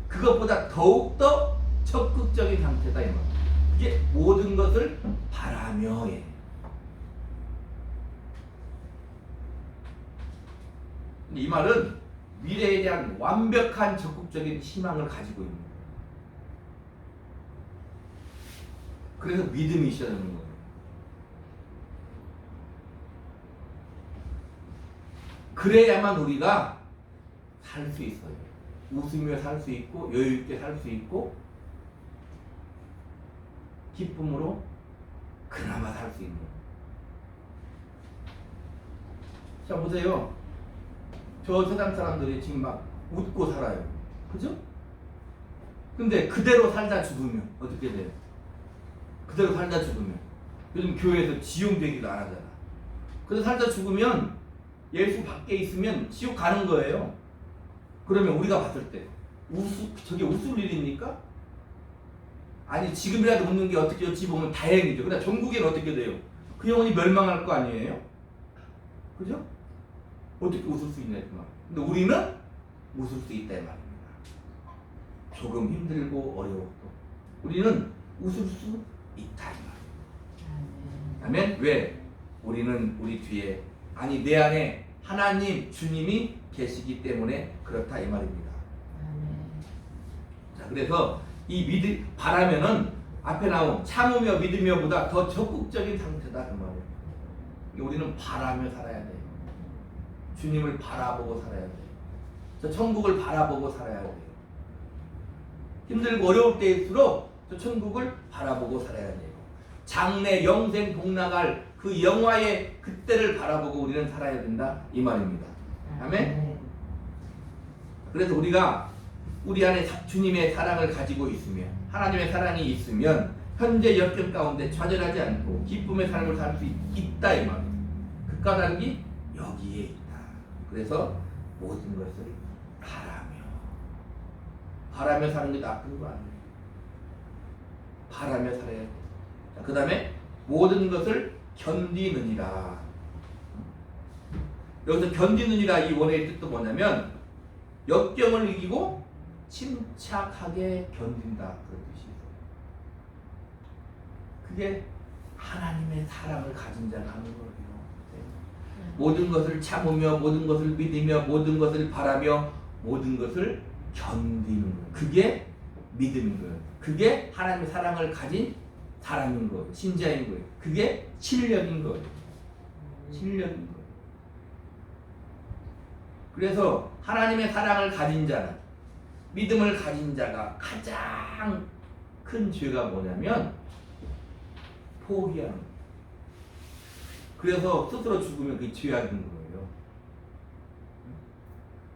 그것보다 더욱더 적극적인 상태다 이 말. 이게 모든 것을 바라며예요. 이 말은 미래에 대한 완벽한 적극적인 희망을 가지고 있는 거예요. 그래서 믿음이 있어야 되는 거예요. 그래야만 우리가 살 수 있어요. 웃으며 살 수 있고 여유 있게 살 수 있고 기쁨으로 그나마 살 수 있는 거예요. 자 보세요. 저 세상 사람들이 지금 막 웃고 살아요. 그죠? 근데 그대로 살다 죽으면 어떻게 돼요? 그대로 살다 죽으면 요즘 교회에서 지옥 얘기도 안 하잖아. 그래서 살다 죽으면 예수 밖에 있으면 지옥 가는 거예요. 그러면 우리가 봤을 때 저게 웃을 일입니까? 아니 지금이라도 웃는 게 어떻게 어찌 보면 다행이죠. 그러나 전국에는 어떻게 돼요? 그 영혼이 멸망할 거 아니에요? 그죠? 어떻게 웃을 수 있냐 이 말. 근데 우리는 웃을 수 있다 이 말입니다. 조금 힘들고 어려워도 우리는 웃을 수 있다 이 말입니다. 아멘. 왜? 우리는 우리 뒤에 아니 내 안에 하나님 주님이 계시기 때문에 그렇다 이 말입니다. 자, 그래서 이 바라면은 앞에 나온 참으며 믿으며보다 더 적극적인 상태다 그 말이에요. 우리는 바라며 살아야 돼요. 주님을 바라보고 살아야 돼요. 저 천국을 바라보고 살아야 돼요. 힘들고 어려울 때일수록 저 천국을 바라보고 살아야 돼요. 장래 영생 복나갈 그 영화의 그때를 바라보고 우리는 살아야 된다 이 말입니다. 아멘. 그래서 우리가 우리 안에 주님의 사랑을 가지고 있으면 하나님의 사랑이 있으면 현재 역경 가운데 좌절하지 않고 기쁨의 삶을 살 수 있다 이 말이에요. 그 까닭이 여기에 있다. 그래서 모든 것을 바라며 사는 게 나쁜 거 아니에요. 바라며 살아야 돼. 그 다음에 모든 것을 견디느니라. 여기서 견디느니라 이 원어의 뜻도 뭐냐면 역경을 이기고 침착하게 견딘다 그런 뜻이에요. 그게 하나님의 사랑을 가진 자가 하는 거예요. 모든 것을 참으며 모든 것을 믿으며 모든 것을 바라며 모든 것을 견디는 거예요. 그게 믿음인 거예요. 그게 하나님의 사랑을 가진 사람인 거예요. 신자인 거예요. 그게 신령인 거예요. 신령인 거예요. 그래서 하나님의 사랑을 가진 자는 믿음을 가진 자가 가장 큰 죄가 뭐냐면 포기하는 거예요. 그래서 스스로 죽으면 그게 죄악인 거예요.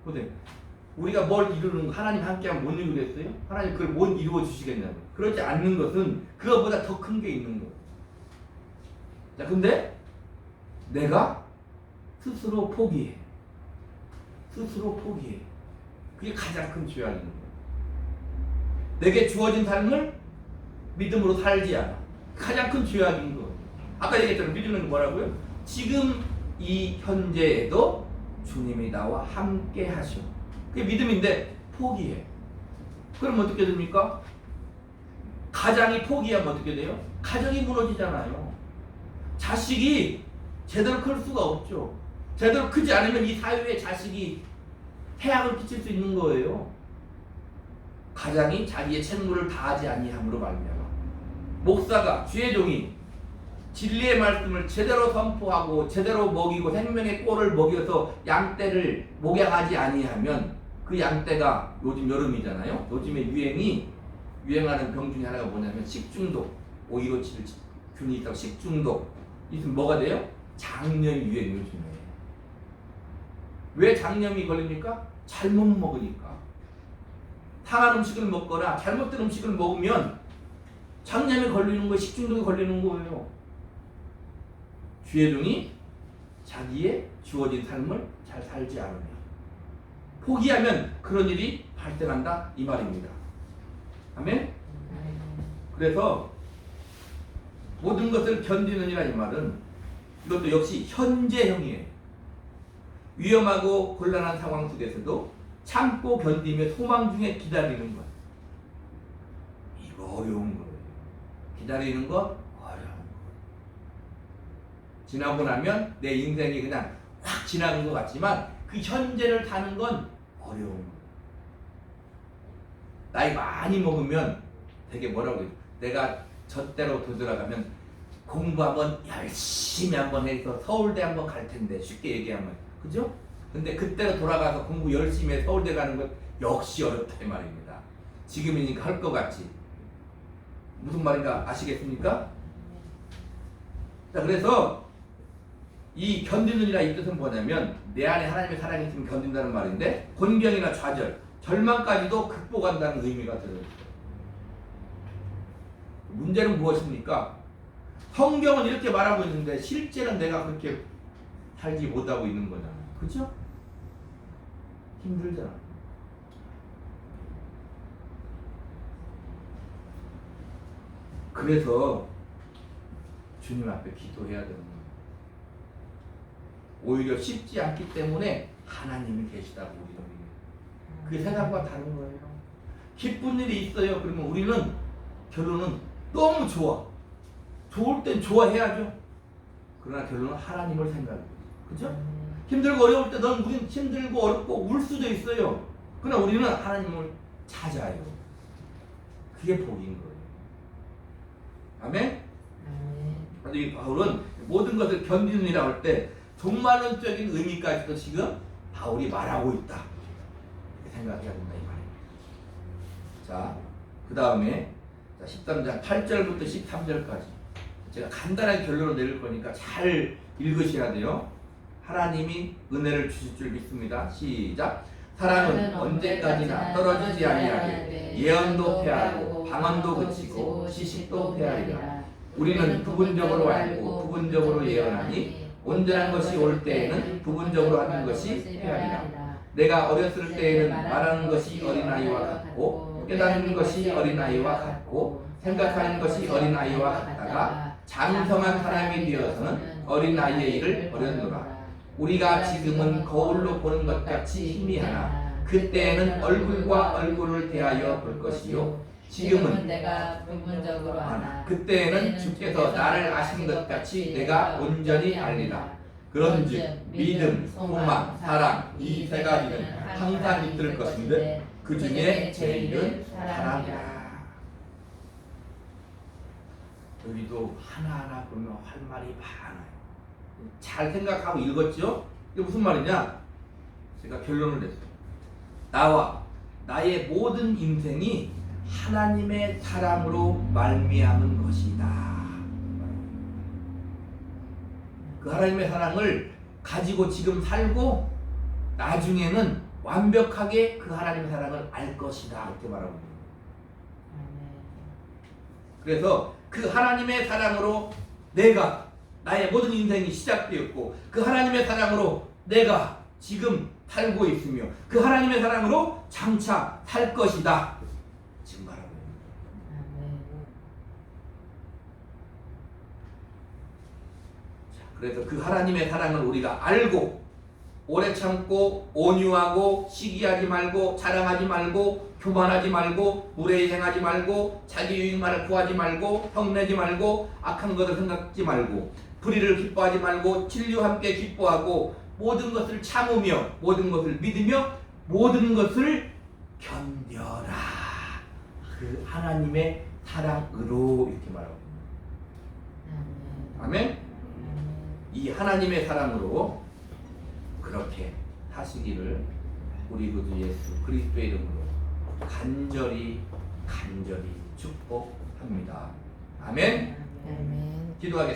근데 우리가 뭘 이루는 거 하나님 함께하면 못 이루겠어요? 하나님 그걸 못 이루어 주시겠냐고. 그렇지 않는 것은 그것보다 더 큰 게 있는 거예요. 자, 근데 내가 스스로 포기해. 스스로 포기해. 그게 가장 큰 죄악인 거예요. 내게 주어진 삶을 믿음으로 살지 않아. 가장 큰 죄악인 거예요. 아까 얘기했잖아요. 믿음은 뭐라고요? 지금 이 현재에도 주님이 나와 함께 하시오. 그게 믿음인데 포기해. 그럼 어떻게 됩니까? 가장이 포기하면 어떻게 돼요? 가정이 무너지잖아요. 자식이 제대로 클 수가 없죠. 제대로 크지 않으면 이 사회에 자식이 해악을 끼칠 수 있는 거예요. 가장이 자기의 책무를 다하지 아니함으로 말미암아 목사가 주의 종이 진리의 말씀을 제대로 선포하고 제대로 먹이고 생명의 꼴을 먹여서 양떼를 목양하지 아니하면 그 양떼가 요즘 여름이잖아요. 요즘에 유행하는 병 중에 하나가 뭐냐면 식중독, 5157 균이 있다고 식중독 있으면 뭐가 돼요? 장염이 유행 요즘에. 왜 장염이 걸립니까? 잘못 먹으니까. 상한 음식을 먹거나 잘못된 음식을 먹으면 장염이 걸리는 거예요. 식중독이 걸리는 거예요. 주의 종이 자기의 주어진 삶을 잘 살지 않으면 포기하면 그런 일이 발생한다 이 말입니다. 아멘? 그래서 모든 것을 견디느니라 이 말은 이것도 역시 현재형이에요. 위험하고 곤란한 상황 속에서도 참고 견디며 소망 중에 기다리는 것. 이거 어려운 거예요. 기다리는 것 어려운 거. 지나고 나면 내 인생이 그냥 확 지나간 것 같지만 그 현재를 사는 건 어려운 거예요. 나이 많이 먹으면 되게 뭐라고 해요? 내가 저때로 되돌아가면 공부 한번 열심히 한번 해서 서울대 한번 갈 텐데 쉽게 얘기하면 그죠? 근데 그때로 돌아가서 공부 열심히 해서 서울대 가는 것 역시 어렵다 이 말입니다. 지금이니까 할 것 같지. 무슨 말인가 아시겠습니까? 자, 그래서 이 견디느니라 이 뜻은 뭐냐면 내 안에 하나님의 사랑이 있으면 견딘다는 말인데 곤경이나 좌절, 절망까지도 극복한다는 의미가 들어있어요. 문제는 무엇입니까? 성경은 이렇게 말하고 있는데 실제는 내가 그렇게 살지 못하고 있는 거잖아. 그렇죠? 힘들잖아. 그래서 주님 앞에 기도해야 되는 거예요. 오히려 쉽지 않기 때문에 하나님이 계시다고 우리는 그게 세상과 다른 거예요. 기쁜 일이 있어요. 그러면 우리는 결론은 너무 좋아. 좋을 땐 좋아해야죠. 그러나 결론은 하나님을 생각해요. 그죠? 힘들고 어려울 때 넌 우린 힘들고 어렵고 울 수도 있어요. 그러나 우리는 하나님을 찾아요. 그게 복인 거예요. 아멘? 그래서 이 바울은 모든 것을 견디느니라 할 때 종말론적인 의미까지도 지금 바울이 말하고 있다. 이렇게 생각해야 된다 이 말이에요. 자, 그 다음에 13장 8절부터 13절까지 제가 간단하게 결론을 내릴 거니까 잘 읽으셔야 돼요. 하나님이 은혜를 주실 줄 믿습니다. 시작. 사랑은 언제까지나 떨어지지 아니하게 예언도 패하고 방언도 그치고 시식도 패하리라. 우리는 부분적으로 알고 부분적으로 예언하니 온전한 것이 올 때에는 부분적으로 하는 것이 패하리라. 내가 어렸을 때에는 말하는 것이 어린아이와 같고 깨닫는 것이 어린아이와 같고 생각하는 것이 어린아이와 같다가 장성한 사람이 되어서는 어린아이의 일을 버렸노라. 우리가 지금은 거울로 보는 것 같이 희미하나 그때에는 얼굴과 얼굴을 대하여 볼 것이요 지금은 내가 부분적으로 하나 그때에는 주께서 나를 아신 것 같이 내가 온전히 알리라. 그런즉 믿음, 소망, 사랑 이 세 가지는 항상 있을 것인데 그 중에 제일은 사랑이라. 여기도 하나하나 보면 할 말이 많아요. 잘 생각하고 읽었죠? 이게 무슨 말이냐? 제가 결론을 냈어요. 나와 나의 모든 인생이 하나님의 사랑으로 말미암은 것이다. 그 하나님의 사랑을 가지고 지금 살고 나중에는 완벽하게 그 하나님의 사랑을 알 것이다. 이렇게 말하고 있는 거예요. 그래서 그 하나님의 사랑으로 내가 나의 모든 인생이 시작되었고 그 하나님의 사랑으로 내가 지금 살고 있으며 그 하나님의 사랑으로 장차 살 것이다. 지금 말하고 있는 거예요. 그래서 그 하나님의 사랑을 우리가 알고 오래 참고 온유하고 시기하지 말고 자랑하지 말고 교만하지 말고 무례행하지 말고 자기 유익만을 구하지 말고 형내지 말고 악한 것을 생각지 말고 불의를 기뻐하지 말고 진리와 함께 기뻐하고 모든 것을 참으며 모든 것을 믿으며 모든 것을 견뎌라. 그 하나님의 사랑으로 이렇게 말하고 있습니다. 아멘? 이 하나님의 사랑으로 그렇게 하시기를 우리 구주 예수 그리스도의 이름으로 간절히 축복합니다. 아멘? 기도하겠습니다.